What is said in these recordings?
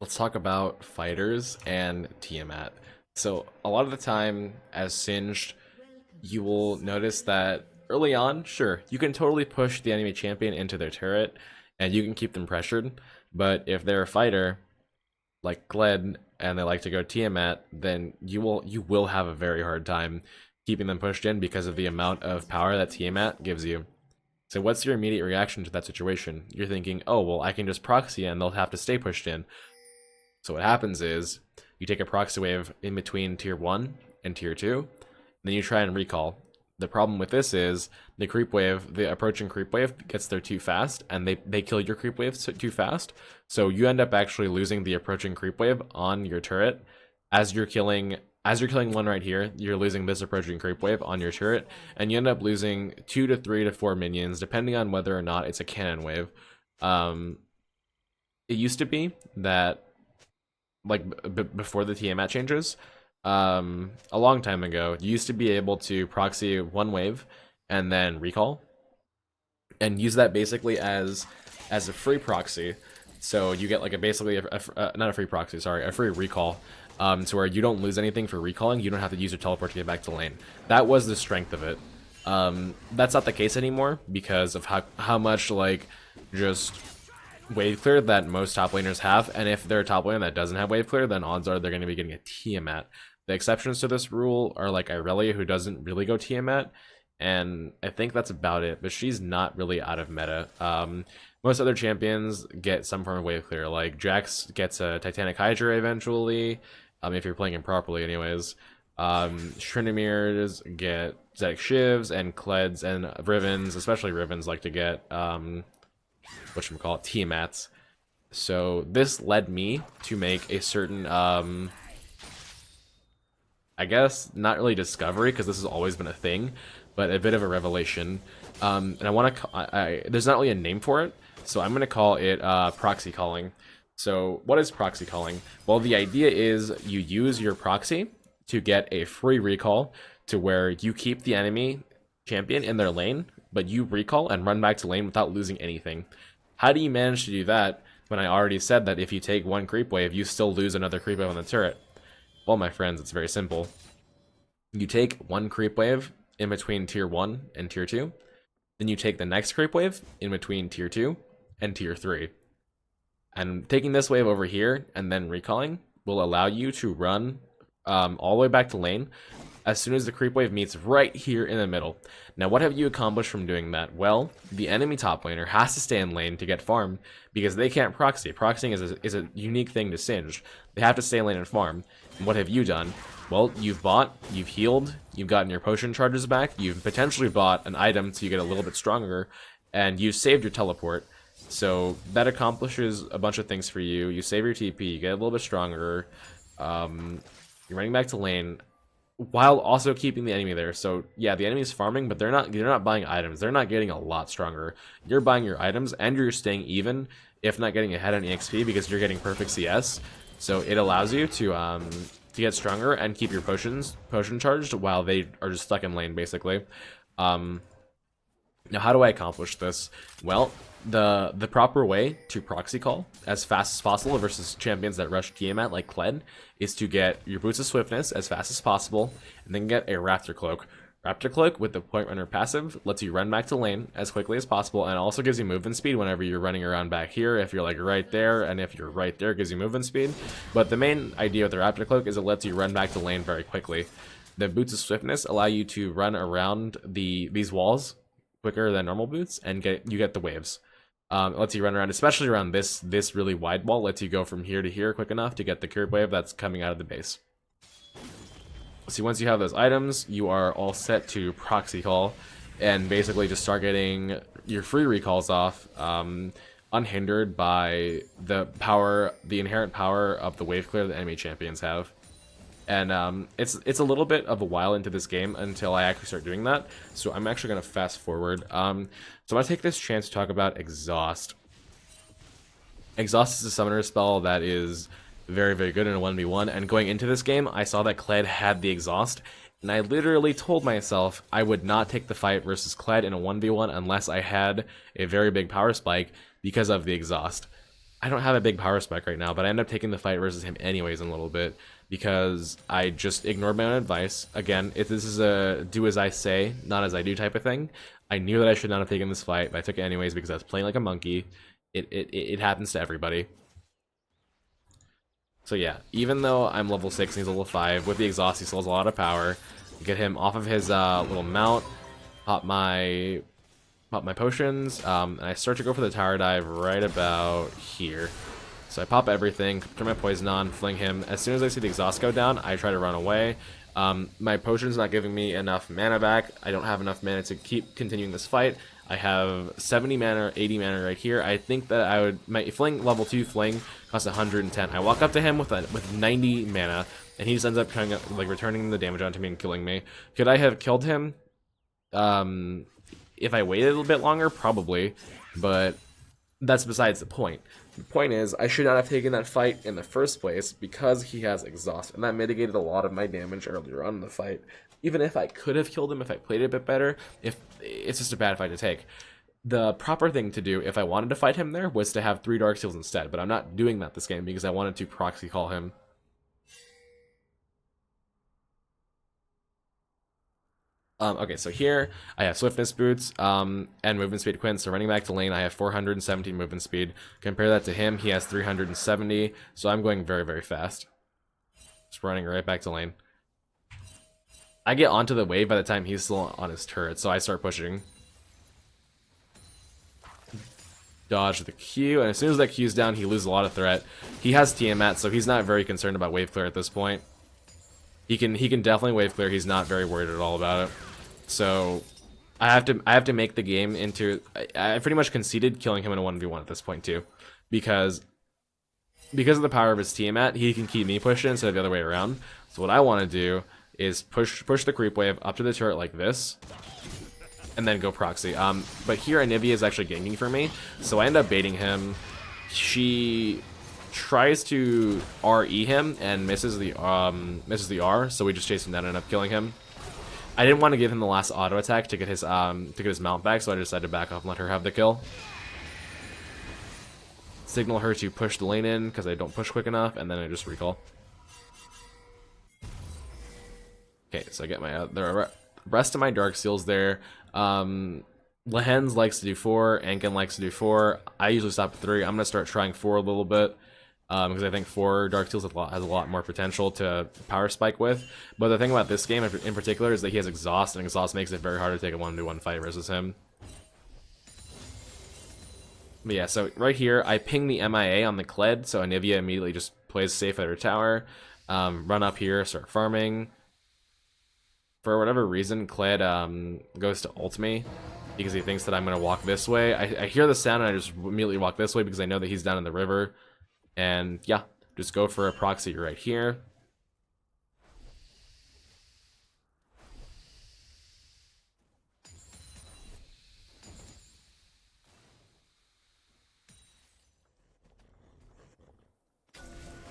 let's talk about fighters and Tiamat. So a lot of the time, as Singed, you will notice that early on, sure, you can totally push the enemy champion into their turret, and you can keep them pressured. But if they're a fighter like Gled and they like to go Tiamat, then you will have a very hard time keeping them pushed in because of the amount of power that Tiamat gives you. So what's your immediate reaction to that situation? You're thinking, oh, well, I can just proxy and they'll have to stay pushed in. So what happens is you take a proxy wave in between tier 1 and tier 2, and then you try and recall. The problem with this is the creep wave, the approaching creep wave gets there too fast, and they kill your creep wave too fast. So you end up actually losing the approaching creep wave on your turret. As you're killing one right here, you're losing this approaching creep wave on your turret, and you end up losing 2 to 3 to 4 minions, depending on whether or not it's a cannon wave. It used to be that, like before the Tiamat changes, a long time ago, you used to be able to proxy one wave and then recall, and use that basically as a free proxy. So you get like not a free proxy, sorry, a free recall, to where you don't lose anything for recalling. You don't have to use your teleport to get back to lane. That was the strength of it. That's not the case anymore because of how much like just wave clear that most top laners have, and if they're a top laner that doesn't have wave clear, then odds are they're going to be getting a Tiamat. The exceptions to this rule are like Irelia, who doesn't really go Tiamat, and I think that's about it, but she's not really out of meta. Most other champions get some form of wave clear, like Jax gets a Titanic Hydra eventually, if you're playing him properly anyways. Shrinimir's get Zedek Shivs, and Kleds and Rivens, especially Rivens, like to get whatchamacallit, Tiamats. So this led me to make a certain I guess not really discovery, because this has always been a thing, but a bit of a revelation. And I want to there's not really a name for it, so I'm going to call it proxy calling. So what is proxy calling? Well, the idea is you use your proxy to get a free recall, to where you keep the enemy champion in their lane, but you recall and run back to lane without losing anything. How do you manage to do that when I already said that if you take one creep wave, you still lose another creep wave on the turret? Well, my friends, it's very simple. You take one creep wave in between tier 1 and tier 2, then you take the next creep wave in between tier 2 and tier 3. And taking this wave over here and then recalling will allow you to run all the way back to lane as soon as the creep wave meets right here in the middle. Now, what have you accomplished from doing that? Well, the enemy top laner has to stay in lane to get farm because they can't proxy. Proxying is a unique thing to Singed. They have to stay in lane and farm. And what have you done? Well, you've bought, you've healed, you've gotten your potion charges back, you've potentially bought an item so you get a little bit stronger, and you've saved your teleport. So that accomplishes a bunch of things for you. You save your TP, you get a little bit stronger, you're running back to lane, while also keeping the enemy there. So yeah, the enemy's farming, but they're not buying items. They're not getting a lot stronger. You're buying your items, and you're staying even, if not getting ahead on EXP, because you're getting perfect CS. So it allows you to get stronger and keep your potion charged while they are just stuck in lane, basically. Now, how do I accomplish this? Well, the proper way to proxy call as fast as possible versus champions that rush Tiamat like Kled is to get your Boots of Swiftness as fast as possible, and then get a Raptor Cloak. Raptor Cloak with the Point Runner passive lets you run back to lane as quickly as possible, and also gives you movement speed whenever you're running around back here, if you're like right there, and if you're right there, it gives you movement speed. But the main idea with the Raptor Cloak is it lets you run back to lane very quickly. The Boots of Swiftness allow you to run around these walls quicker than normal boots, and you get the waves. It lets you run around, especially around this really wide wall, lets you go from here to here quick enough to get the curve wave that's coming out of the base. So once you have those items, you are all set to proxy call, and basically just start getting your free recalls off, unhindered by the inherent power of the wave clear that enemy champions have. And it's a little bit of a while into this game until I actually start doing that, so I'm actually going to fast forward. So I'm going to take this chance to talk about Exhaust. Exhaust is a summoner spell that is very, very good in a 1v1, and going into this game, I saw that Kled had the Exhaust, and I literally told myself I would not take the fight versus Kled in a 1v1 unless I had a very big power spike because of the Exhaust. I don't have a big power spike right now, but I end up taking the fight versus him anyways in a little bit because I just ignored my own advice. Again, if this is a do as I say, not as I do type of thing, I knew that I should not have taken this fight, but I took it anyways because I was playing like a monkey. It happens to everybody. So yeah, even though I'm level 6 and he's level 5, with the exhaust he still has a lot of power. Get him off of his little mount, pop my potions, and I start to go for the tower dive right about here. So I pop everything, turn my poison on, fling him. As soon as I see the exhaust go down, I try to run away. My potion's not giving me enough mana back. I don't have enough mana to keep continuing this fight. I have 70 mana or 80 mana right here. I think that I would... My fling, level 2 fling costs 110. I walk up to him with 90 mana, and he just ends up trying to, like, returning the damage onto me and killing me. Could I have killed him? If I waited a little bit longer, probably, but that's besides the point. The point is, I should not have taken that fight in the first place because he has exhaust, and that mitigated a lot of my damage earlier on in the fight. Even if I could have killed him if I played it a bit better, if it's just a bad fight to take. The proper thing to do, if I wanted to fight him there, was to have 3 Dark Seals instead, but I'm not doing that this game because I wanted to proxy call him. Okay, so here I have swiftness boots and movement speed Quinn. So running back to lane, I have 417 movement speed. Compare that to him, he has 370. So I'm going very, very fast. Just running right back to lane. I get onto the wave by the time he's still on his turret, so I start pushing. Dodge the Q, and as soon as that Q's down, he loses a lot of threat. He has Tiamat, so he's not very concerned about wave clear at this point. He can definitely wave clear. He's not very worried at all about it. So I have to make the game into... I pretty much conceded killing him in a 1v1 at this point too, because of the power of his Tiamat, he can keep me pushing instead of the other way around. So what I want to do is push the creep wave up to the turret like this, and then go proxy. But here Anivia is actually ganking for me, so I end up baiting him. She tries to RE him and misses the R, so we just chase him down and end up killing him. I didn't want to give him the last auto attack to get his mount back, so I decided to back off and let her have the kill. Signal her to push the lane in because I don't push quick enough, and then I just recall. Okay, so I get my the rest of my Dark Seals there. Lehens likes to do 4, Ankin likes to do 4. I usually stop at 3. I'm gonna start trying 4 a little bit. Because I think 4 Dark Seals has a lot more potential to power spike with. But the thing about this game in particular is that he has exhaust, and exhaust makes it very hard to take a 1v1 fight versus him. But yeah, so right here, I ping the MIA on the Kled, so Anivia immediately just plays safe at her tower. Run up here, start farming. For whatever reason, Kled goes to ult me because he thinks that I'm going to walk this way. I hear the sound and I just immediately walk this way because I know that he's down in the river. And yeah, just go for a proxy right here.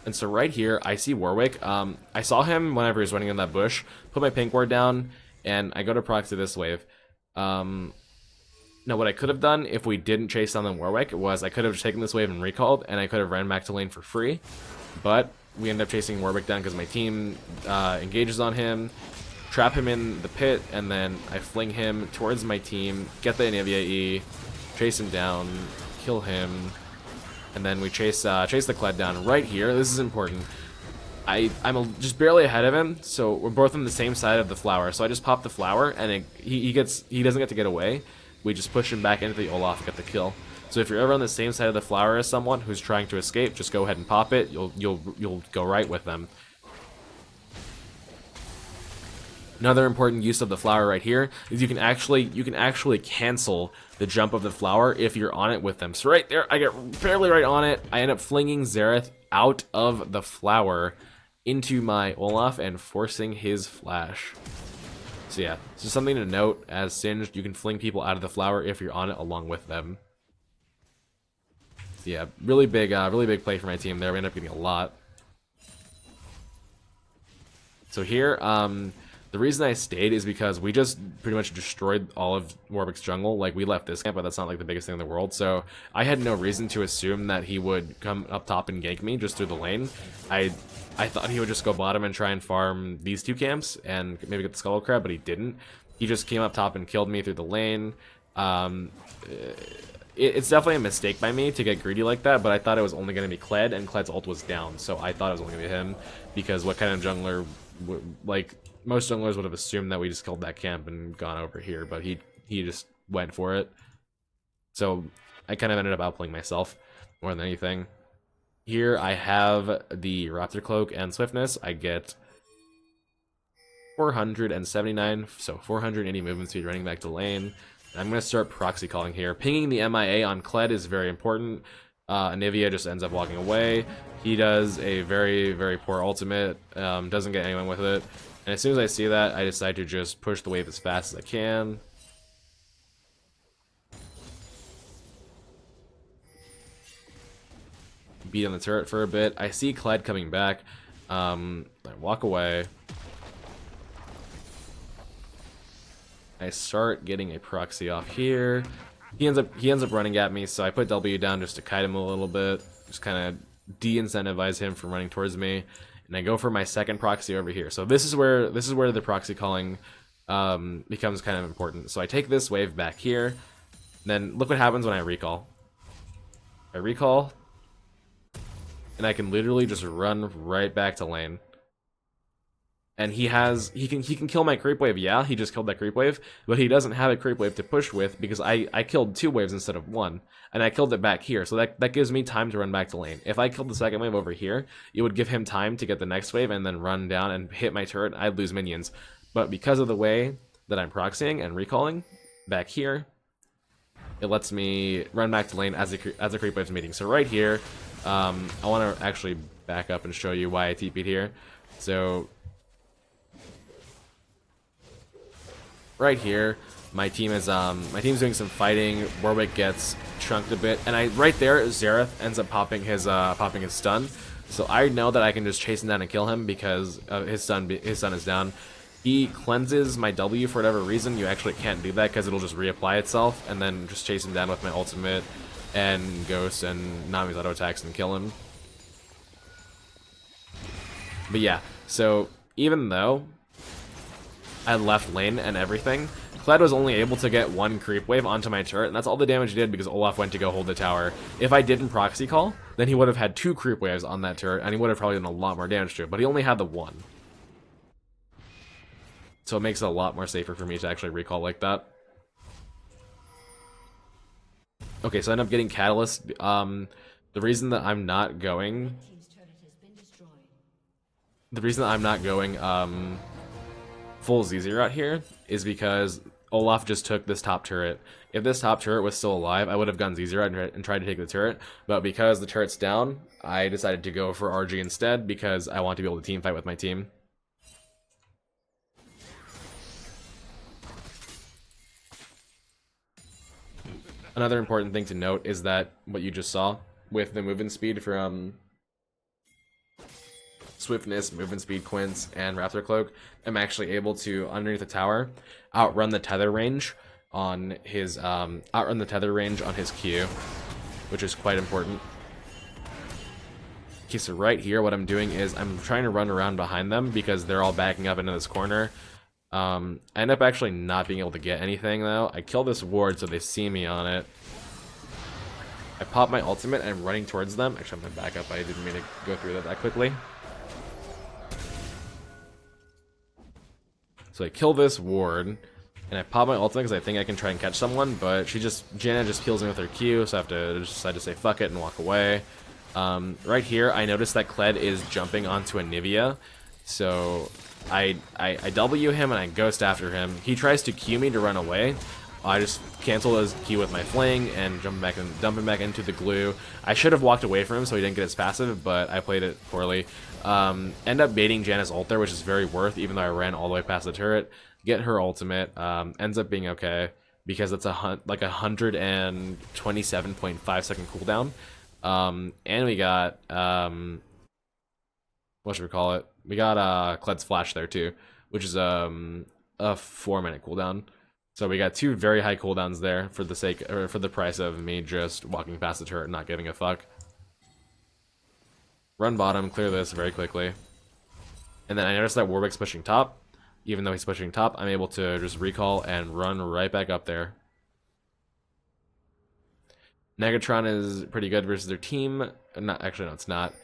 And so right here, I see Warwick. I saw him whenever he was running in that bush. Put my pink ward down, and I go to proxy this wave. Now, what I could have done if we didn't chase down the Warwick was I could have just taken this wave and recalled, and I could have ran back to lane for free. But we end up chasing Warwick down because my team engages on him, trap him in the pit, and then I fling him towards my team, get the Anivia E, chase him down, kill him, and then we chase the Kled down right here. This is important. I'm just barely ahead of him, so we're both on the same side of the flower. So I just pop the flower, and he doesn't get to get away. We just push him back into the Olaf, get the kill. So if you're ever on the same side of the flower as someone who's trying to escape, just go ahead and pop it. You'll go right with them. Another important use of the flower right here is you can actually cancel the jump of the flower if you're on it with them. So right there, I get barely right on it. I end up flinging Xerath out of the flower into my Olaf and forcing his flash. So yeah, just something to note as Singed, you can fling people out of the flower if you're on it along with them. So yeah, really big play for my team there. We end up getting a lot. So here, The reason I stayed is because we just pretty much destroyed all of Warwick's jungle. Like, we left this camp, but that's not like the biggest thing in the world. So I had no reason to assume that he would come up top and gank me just through the lane. I thought he would just go bottom and try and farm these two camps and maybe get the Skull Crab, but he didn't. He just came up top and killed me through the lane. It's definitely a mistake by me to get greedy like that, but I thought it was only going to be Kled, and Kled's ult was down, so I thought it was only going to be him, because what kind of jungler, like, most junglers would have assumed that we just killed that camp and gone over here, but he just went for it. So I kind of ended up outplaying myself more than anything. Here I have the Raptor Cloak and Swiftness. I get 479, so 480 movement speed running back to lane. I'm going to start proxy calling here. Pinging the MIA on Kled is very important. Anivia just ends up walking away. He does a very, very poor ultimate, doesn't get anyone with it. And as soon as I see that, I decide to just push the wave as fast as I can. Beat on the turret for a bit. I see Kled coming back. I walk away. I start getting a proxy off here. He ends up running at me, so I put W down just to kite him a little bit, just kind of de-incentivize him from running towards me, and I go for my second proxy over here. So this is where the proxy calling becomes kind of important. So I take this wave back here, and then look what happens when I recall. I recall, and I can literally just run right back to lane. And he can kill my creep wave. Yeah, he just killed that creep wave, but he doesn't have a creep wave to push with because I killed 2 waves instead of 1, and I killed it back here, so that gives me time to run back to lane. If I killed the second wave over here, it would give him time to get the next wave and then run down and hit my turret. I'd lose minions, but because of the way that I'm proxying and recalling back here, it lets me run back to lane as the creep wave's meeting. So right here, I want to actually back up and show you why I TP'd here. So right here, my team's doing some fighting. Warwick gets chunked a bit, and right there, Xerath ends up popping his stun. So I know that I can just chase him down and kill him because his stun is down. He cleanses my W for whatever reason. You actually can't do that because it'll just reapply itself, and then just chase him down with my ultimate and Ghost and Nami's auto attacks and kill him. But yeah, so even though I left lane and everything, Kled was only able to get 1 creep wave onto my turret, and that's all the damage he did because Olaf went to go hold the tower. If I didn't proxy call, then he would have had 2 creep waves on that turret, and he would have probably done a lot more damage to it, but he only had the 1. So it makes it a lot more safer for me to actually recall like that. Okay, so I end up getting Catalyst. The reason that I'm not going... full ZZ route here is because Olaf just took this top turret. If this top turret was still alive, I would have gone ZZ route and tried to take the turret, but because the turret's down, I decided to go for RG instead because I want to be able to team fight with my team. Another important thing to note is that what you just saw with the movement speed from Swiftness, movement speed, Quince, and Raptor Cloak, I'm actually able to, underneath the tower, outrun the tether range on his Q, which is quite important. Okay, so right here, what I'm doing is I'm trying to run around behind them because they're all backing up into this corner. I end up actually not being able to get anything though. I kill this ward so they see me on it. I pop my ultimate and I'm running towards them. Actually, I'm gonna back up. I didn't mean to go through that quickly. So I kill this ward, and I pop my ultimate because I think I can try and catch someone, but Janna just kills me with her Q, so I have to decide to say fuck it and walk away. Right here, I notice that Kled is jumping onto Anivia, so I W him and I ghost after him. He tries to Q me to run away. I just cancel his Q with my fling and dump him back into the glue. I should have walked away from him so he didn't get his passive, but I played it poorly. End up baiting Janna's ult there, which is very worth, even though I ran all the way past the turret. Get her ultimate, ends up being okay, because it's like 127.5 second cooldown. And we got, what should we call it? We got Kled's flash there too, which is a 4-minute cooldown. So we got 2 very high cooldowns there for the sake, or for the price of me just walking past the turret and not giving a fuck. Run bottom, clear this very quickly. And then I noticed that Warwick's pushing top. Even though he's pushing top, I'm able to just recall and run right back up there. Negatron is pretty good versus their team. Actually, no, it's not.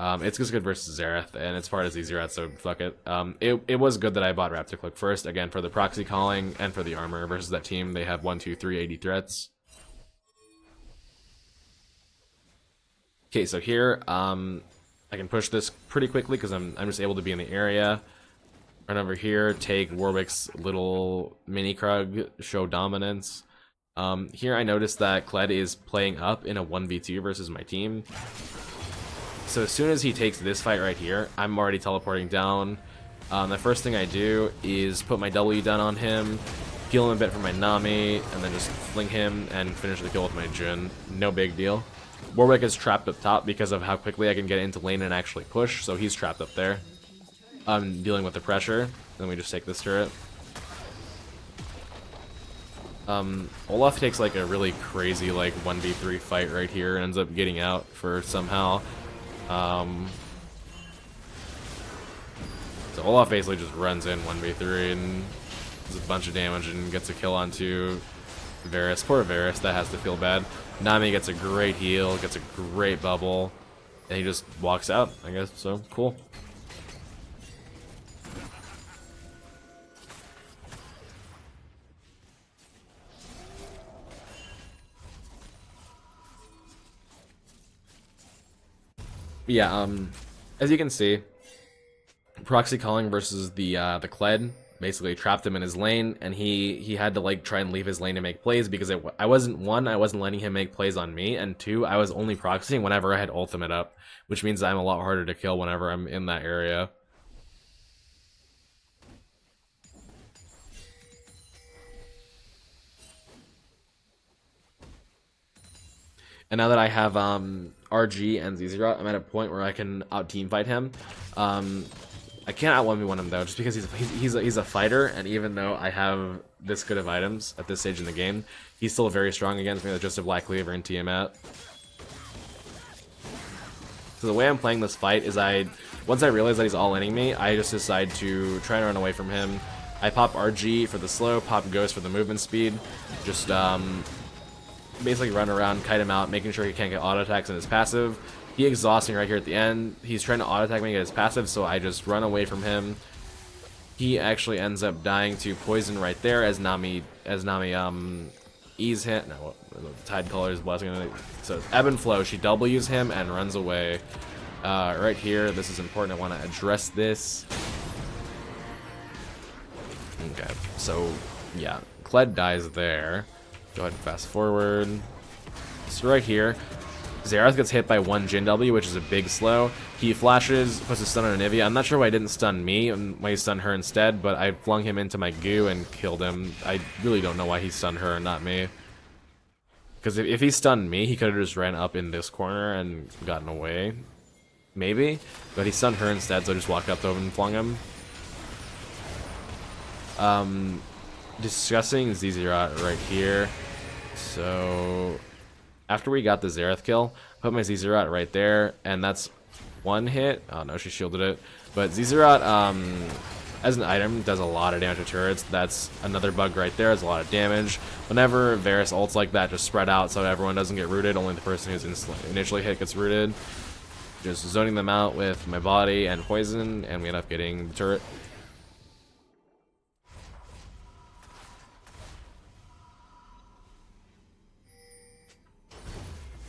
It's just good versus Xerath, and it's part of Z-Rat, so fuck it. It was good that I bought Raptor Click first, again, for the proxy calling and for the armor versus that team. They have 1, 2, 3, 80 threats. Okay, so here, I can push this pretty quickly because I'm just able to be in the area. Run over here, take Warwick's little mini Krug, show dominance. Here I noticed that Kled is playing up in a 1v2 versus my team. So as soon as he takes this fight right here, I'm already teleporting down. The first thing I do is put my W down on him, heal him a bit for my Nami, and then just fling him and finish the kill with my Jhin. No big deal. Warwick is trapped up top because of how quickly I can get into lane and actually push, so he's trapped up there. I'm dealing with the pressure, then we just take this turret. Olaf takes like a really crazy like 1v3 fight right here and ends up getting out for somehow. So Olaf basically just runs in 1v3 and does a bunch of damage and gets a kill onto Varus. Poor Varus, that has to feel bad. Nami gets a great heal, gets a great bubble, and he just walks out, I guess, so cool. Yeah, as you can see, proxy calling versus the Kled basically trapped him in his lane, and he had to like try and leave his lane to make plays because I wasn't letting him make plays on me, and 2, I was only proxying whenever I had ultimate up, which means I'm a lot harder to kill whenever I'm in that area. And now that I have RG and ZZ, I'm at a point where I can out teamfight him. I can't out 1v1 him though, just because he's a fighter, and even though I have this good of items at this stage in the game, he's still very strong against me with just a Black Cleaver and Tiamat. So the way I'm playing this fight is once I realize that he's all-inning me, I just decide to try and run away from him. I pop RG for the slow, pop Ghost for the movement speed, just basically run around, kite him out, making sure he can't get auto attacks in his passive. He exhausts me right here at the end. He's trying to auto attack me and get his passive, so I just run away from him. He actually ends up dying to poison right there as Nami ease him. No, Tide Color's blessing. So Ebb and Flow, she W's him and runs away. Right here, this is important. I want to address this. Okay, so yeah, Kled dies there. Go ahead and fast forward. So right here, Xerath gets hit by 1 Jhin W, which is a big slow. He flashes, puts a stun on Anivia. I'm not sure why he didn't stun me and why he stunned her instead, but I flung him into my goo and killed him. I really don't know why he stunned her and not me. Because if he stunned me, he could have just ran up in this corner and gotten away. Maybe. But he stunned her instead, so I just walked up to him and flung him. Discussing ZZ right here. So after we got the Xerath kill, put my ZZ right there, and that's 1 hit. Oh no, she shielded it. But ZZ as an item does a lot of damage to turrets. That's another bug right there. It's a lot of damage. Whenever Varus ults like that, just spread out so everyone doesn't get rooted. Only the person who's initially hit gets rooted. Just zoning them out with my body and poison, and we end up getting the turret.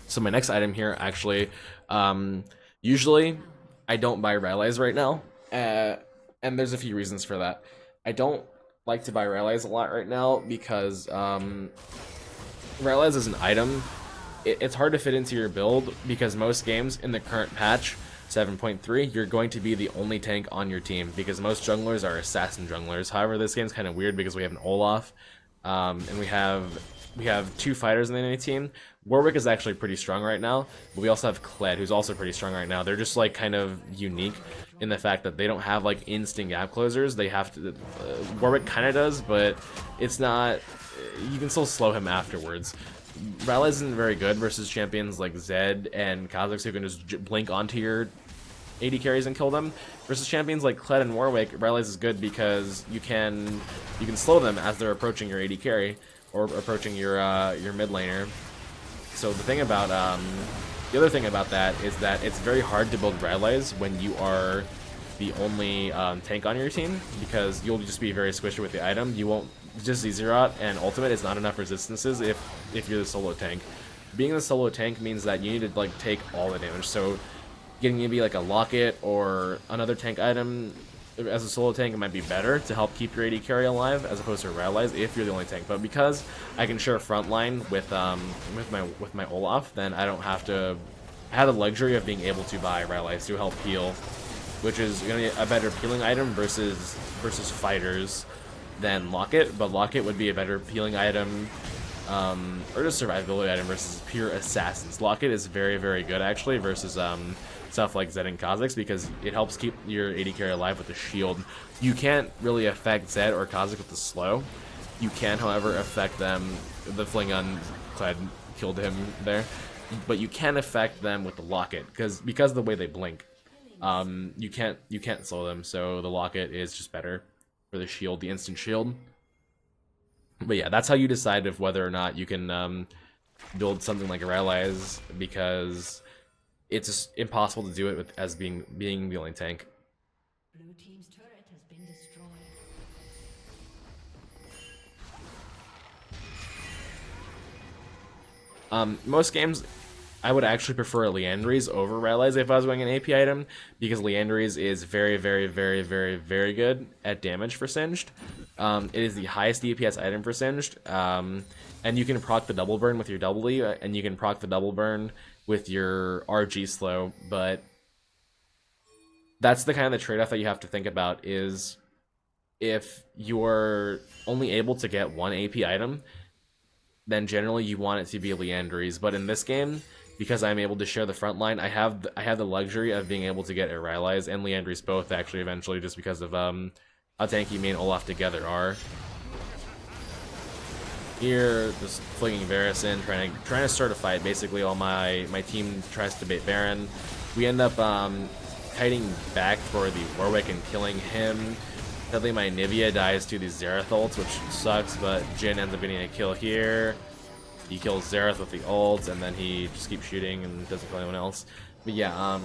So my next item here, actually, usually I don't buy Rallies right now, and there's a few reasons for that. I don't like to buy Rallies a lot right now because Rallies as an item, it's hard to fit into your build because most games in the current patch 7.3, you're going to be the only tank on your team because most junglers are assassin junglers. However, this game's kind of weird because we have an Olaf, and we have 2 fighters in the enemy team. Warwick is actually pretty strong right now, but we also have Kled, who's also pretty strong right now. They're just like kind of unique in the fact that they don't have like instant gap closers. They have to. Warwick kind of does, but it's not. You can still slow him afterwards. Rylai's isn't very good versus champions like Zed and Kha'Zix who can just blink onto your AD carries and kill them. Versus champions like Kled and Warwick, Rylai's is good because you can slow them as they're approaching your AD carry or approaching your mid laner. So the thing about the other thing about that is that it's very hard to build Rylai's when you are the only tank on your team, because you'll just be very squishy with the item. You won't just Zeroth and ultimate is not enough resistances if you're the solo tank. Being the solo tank means that you need to like take all the damage. So getting maybe like a locket or another tank item as a solo tank, it might be better to help keep your AD carry alive as opposed to Rylai's if you're the only tank. But because I can share frontline with my Olaf, then I don't have to. I have the luxury of being able to buy Rylai's to help heal, which is gonna be a better healing item versus fighters than Locket. But Locket would be a better healing item, or just survivability item versus pure assassins. Locket is very, very good actually versus stuff like Zed and Kha'Zix because it helps keep your AD carry alive with the shield. You can't really affect Zed or Kha'Zix with the slow. You can, however, affect them. The fling on Kled killed him there, but you can affect them with the Locket because of the way they blink. You can't slow them, so the Locket is just better for the shield, the instant shield. But yeah, that's how you decide if whether or not you can build something like a Rylai's, because it's just impossible to do it with as being the only tank. Blue team's turret has been destroyed. Most games, I would actually prefer Liandry's over Rylai's if I was going an AP item, because Liandry's is very, very, very, very, very good at damage for Singed. It is the highest DPS item for Singed, and you can proc the double burn with your W, and you can proc the double burn with your RG slow, but that's the kind of the trade-off that you have to think about, is if you're only able to get one AP item, then generally you want it to be Liandry's. But in this game, because I'm able to share the front line, I have the luxury of being able to get a Rylai's and Liandry's both actually eventually, just because of how tanky me and Olaf together are. Here, just flinging Varus in, trying to start a fight basically while my team tries to bait Baron. We end up kiting back for the Warwick and killing him. Sadly, my Nivea dies to the Xerath ults, which sucks, but Jhin ends up getting a kill here. He kills Xerath with the ult, and then he just keeps shooting and doesn't kill anyone else. But yeah,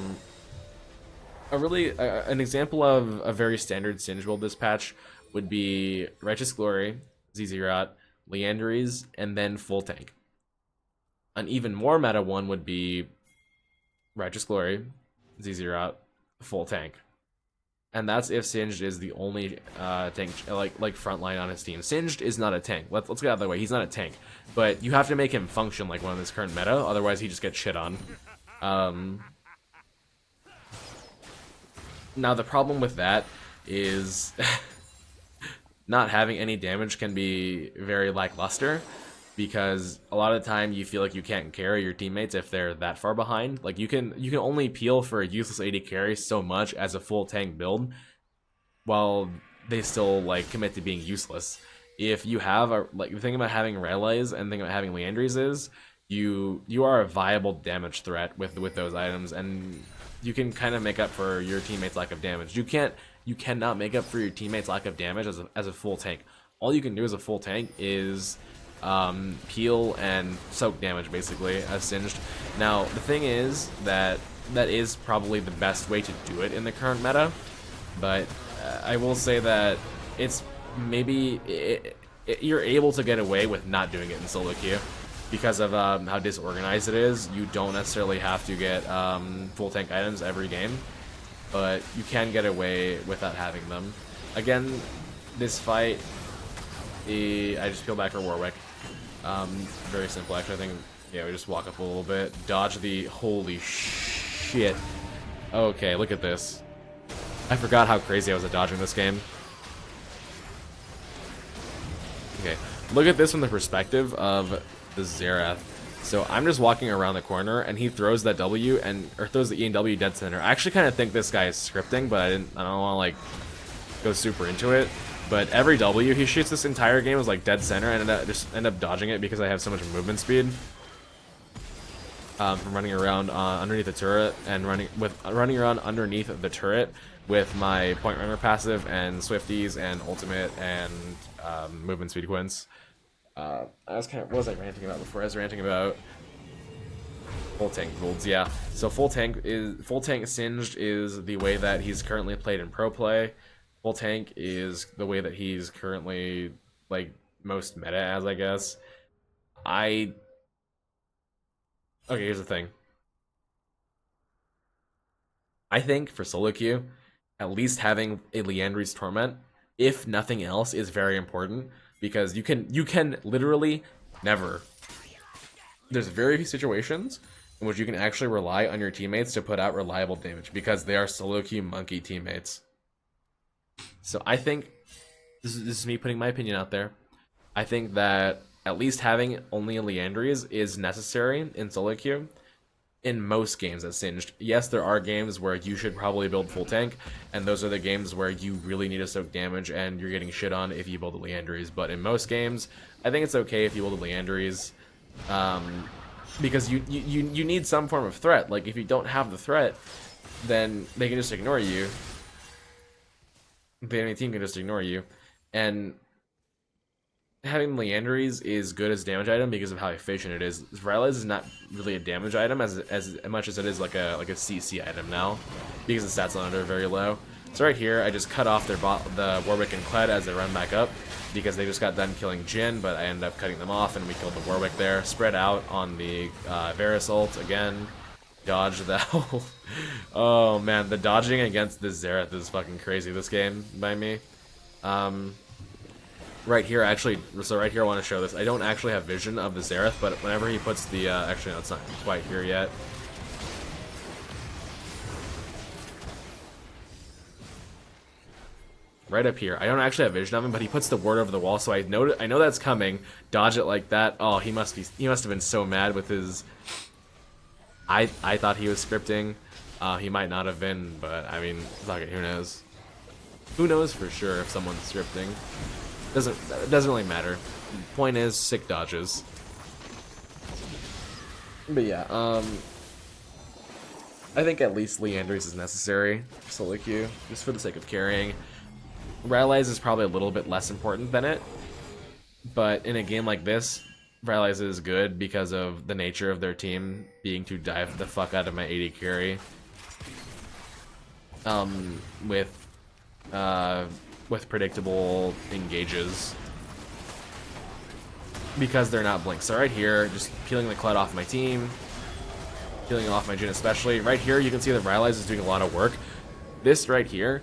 an example of a very standard Singed build this patch would be Righteous Glory, Zeroth, Liandry's, and then full tank. An even more meta one would be Righteous Glory, Zeroth, full tank. And that's if Singed is the only tank like frontline on his team. Singed is not a tank. Let's get out of the way. He's not a tank, but you have to make him function like one in this current meta. Otherwise, he just gets shit on. Now the problem with that is not having any damage can be very lackluster, because a lot of the time you feel like you can't carry your teammates if they're that far behind. Like you can only peel for a useless AD carry so much as a full tank build, while they still like commit to being useless. If you have the thing about having Rylai's and the thing about having Liandry's is you are a viable damage threat with those items, and you can kind of make up for your teammates' lack of damage. You cannot make up for your teammates' lack of damage as a full tank. All you can do as a full tank is peel and soak damage basically as Singed. Now the thing is that is probably the best way to do it in the current meta, but I will say that it's maybe you're able to get away with not doing it in solo queue because of how disorganized it is. You don't necessarily have to get full tank items every game, but you can get away without having them. Again, this fight, I just peel back for Warwick. Very simple actually. I think, yeah, we just walk up a little bit, dodge the, holy shit. Okay, look at this. I forgot how crazy I was at dodging this game. Okay, look at this from the perspective of the Xerath. So I'm just walking around the corner, and he throws that W or throws the E and W dead center. I actually kind of think this guy is scripting, but I don't want to like go super into it. But every W he shoots this entire game is like dead center, and just end up dodging it because I have so much movement speed. From running around underneath the turret and running around underneath the turret with my point runner passive and swifties and ultimate and movement speed quints. I was what was I ranting about before? I was ranting about full tank builds, yeah. So full tank singed is the way that he's currently played in pro play. Full tank is the way that he's currently like most meta as, I guess. Okay, here's the thing. I think for solo queue, at least having a Liandry's Torment, if nothing else, is very important because you can literally never. There's very few situations in which you can actually rely on your teammates to put out reliable damage because they are solo queue monkey teammates. So I think this is me putting my opinion out there. I think that at least having only a Liandry's is necessary in solo queue in most games at Singed. Yes, there are games where you should probably build full tank, and those are the games where you really need to soak damage and you're getting shit on if you build a Liandry's. But in most games, I think it's okay if you build a Liandry's, because you need some form of threat. Like, if you don't have the threat, then they can just ignore you. The enemy team can just ignore you, and having Liandry's is good as damage item because of how efficient it is. Rylai's is not really a damage item as much as it is like a CC item now, because the stats on it are very low. So right here, I just cut off the Warwick and Kled as they run back up because they just got done killing Jhin, but I ended up cutting them off and we killed the Warwick there. Spread out on the Varus ult again. Dodge that. Oh man, the dodging against this Xerath is fucking crazy this game by me. Right here, actually, so right here I want to show this. I don't actually have vision of the Xerath, but whenever he puts the, actually no, it's not quite here yet. Right up here. I don't actually have vision of him, but he puts the ward over the wall, so I know that's coming. Dodge it like that. Oh, he must have been so mad with his. I thought he was scripting. He might not have been, but I mean, fuck it, who knows? Who knows for sure if someone's scripting? It doesn't really matter. Point is, sick dodges. But yeah, I think at least Liandry's is necessary for solo queue, just for the sake of carrying. Rylai's is probably a little bit less important than it, but in a game like this, Rylai's is good because of the nature of their team being to dive the fuck out of my AD carry. With predictable engages because they're not blinked. So right here, just peeling the Kled off my team, peeling off my Jhin especially. Right here, you can see that Rylai's is doing a lot of work. This right here,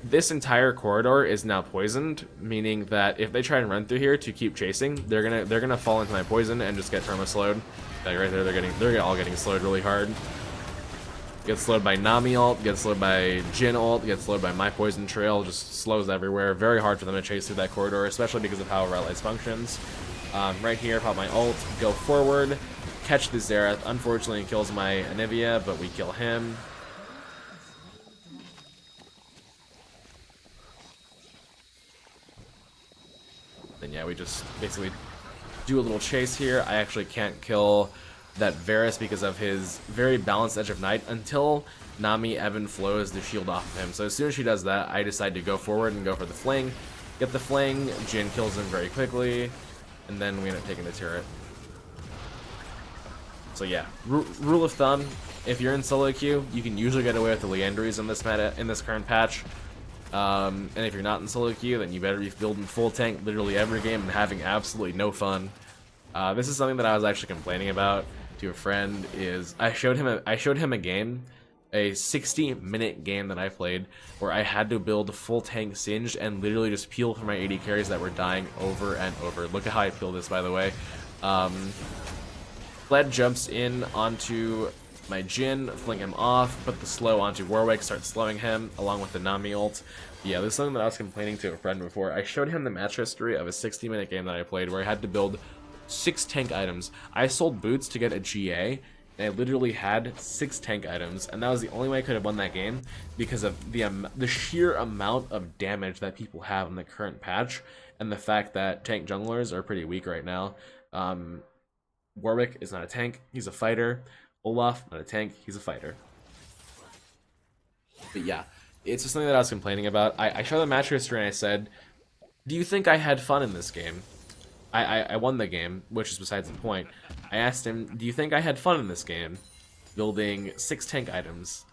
this entire corridor is now poisoned, meaning that if they try and run through here to keep chasing, they're gonna fall into my poison and just get perma slowed. Like right there, they're all getting slowed really hard. Gets slowed by Nami ult, gets slowed by Jhin ult, gets slowed by my poison trail, just slows everywhere. Very hard for them to chase through that corridor, especially because of how Rylai's functions. Right here, pop my ult, go forward, catch the Xerath. Unfortunately, he kills my Anivia, but we kill him. Then yeah, we just basically do a little chase here. I actually can't kill that Varus because of his very balanced Edge of Night until Nami Evan flows the shield off of him. So as soon as she does that, I decide to go forward and go for the fling. Get the fling, Jhin kills him very quickly, and then we end up taking the turret. So yeah, rule of thumb, if you're in solo queue, you can usually get away with the Liandry's in this meta, in this current patch. And if you're not in solo queue, then you better be building full tank literally every game and having absolutely no fun. This is something that I was actually complaining about to a friend. Is I showed him a game, a 60-minute game that I played, where I had to build full tank singed and literally just peel for my AD carries that were dying over and over. Look at how I peel this, by the way. Kled jumps in onto my Jhin, fling him off, put the slow onto Warwick, start slowing him, along with the Nami ult. Yeah, this is something that I was complaining to a friend before. I showed him the match history of a 60-minute game that I played where I had to build 6 tank items. I sold boots to get a GA, and I literally had 6 tank items, and that was the only way I could have won that game because of the sheer amount of damage that people have in the current patch, and the fact that tank junglers are pretty weak right now. Warwick is not a tank, he's a fighter. Olaf, not a tank, he's a fighter. But yeah, it's just something that I was complaining about. I showed the match history and I said, do you think I had fun in this game? I won the game, which is besides the point. I asked him, do you think I had fun in this game? Building 6 tank items.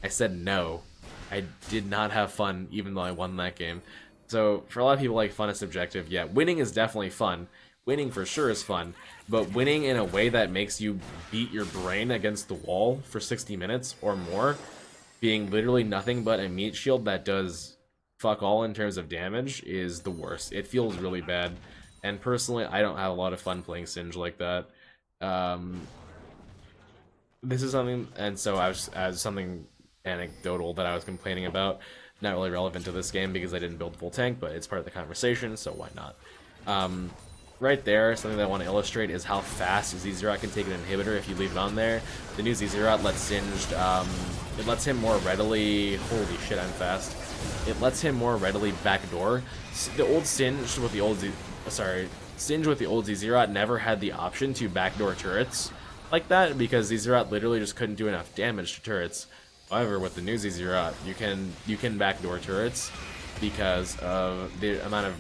I said no. I did not have fun, even though I won that game. So, for a lot of people, like, fun is subjective. Yeah, winning is definitely fun. Winning for sure is fun. But winning in a way that makes you beat your brain against the wall for 60 minutes or more, being literally nothing but a meat shield that does fuck all in terms of damage, is the worst. It feels really bad. And personally, I don't have a lot of fun playing Singe like that. This is something, and so I was, as something anecdotal that I was complaining about, not really relevant to this game because I didn't build full tank, but it's part of the conversation, so why not? Right there, something that I want to illustrate is how fast Zzeroth can take an inhibitor if you leave it on there. The new Zzeroth lets Singed, it lets him more readily, holy shit, I'm fast. It lets him more readily backdoor. The old Singed with the old Singed with the old Zzeroth never had the option to backdoor turrets like that because Zzeroth literally just couldn't do enough damage to turrets. However, with the new Zzeroth, you can backdoor turrets because of the amount of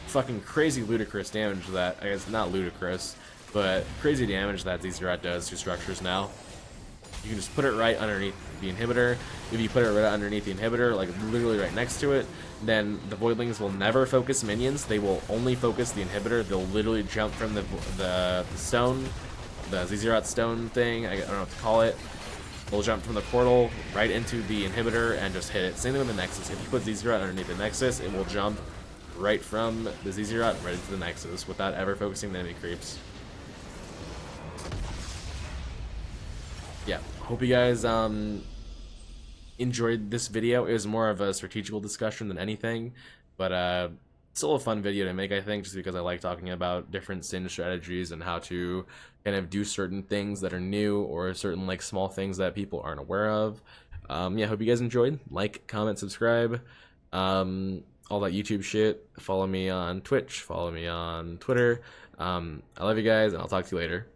fucking crazy ludicrous damage that, I guess not ludicrous, but crazy damage that Zzeroth does to structures now. You can just put it right underneath the inhibitor. If you put it right underneath the inhibitor, like literally right next to it, then the Voidlings will never focus minions. They will only focus the inhibitor. They'll literally jump from the stone, the Zzeroth stone thing, I don't know what to call it. They'll jump from the portal right into the inhibitor and just hit it. Same thing with the Nexus. If you put Zzeroth underneath the Nexus, it will jump right from the Zzeroth right into the Nexus without ever focusing the enemy creeps. Yeah, hope you guys enjoyed this video. It was more of a strategical discussion than anything, but still a fun video to make, I think, just because I like talking about different Sin strategies and how to kind of do certain things that are new or certain like small things that people aren't aware of. Yeah, hope you guys enjoyed. Like, comment, subscribe, all that YouTube shit. Follow me on Twitch, follow me on Twitter. I love you guys, and I'll talk to you later.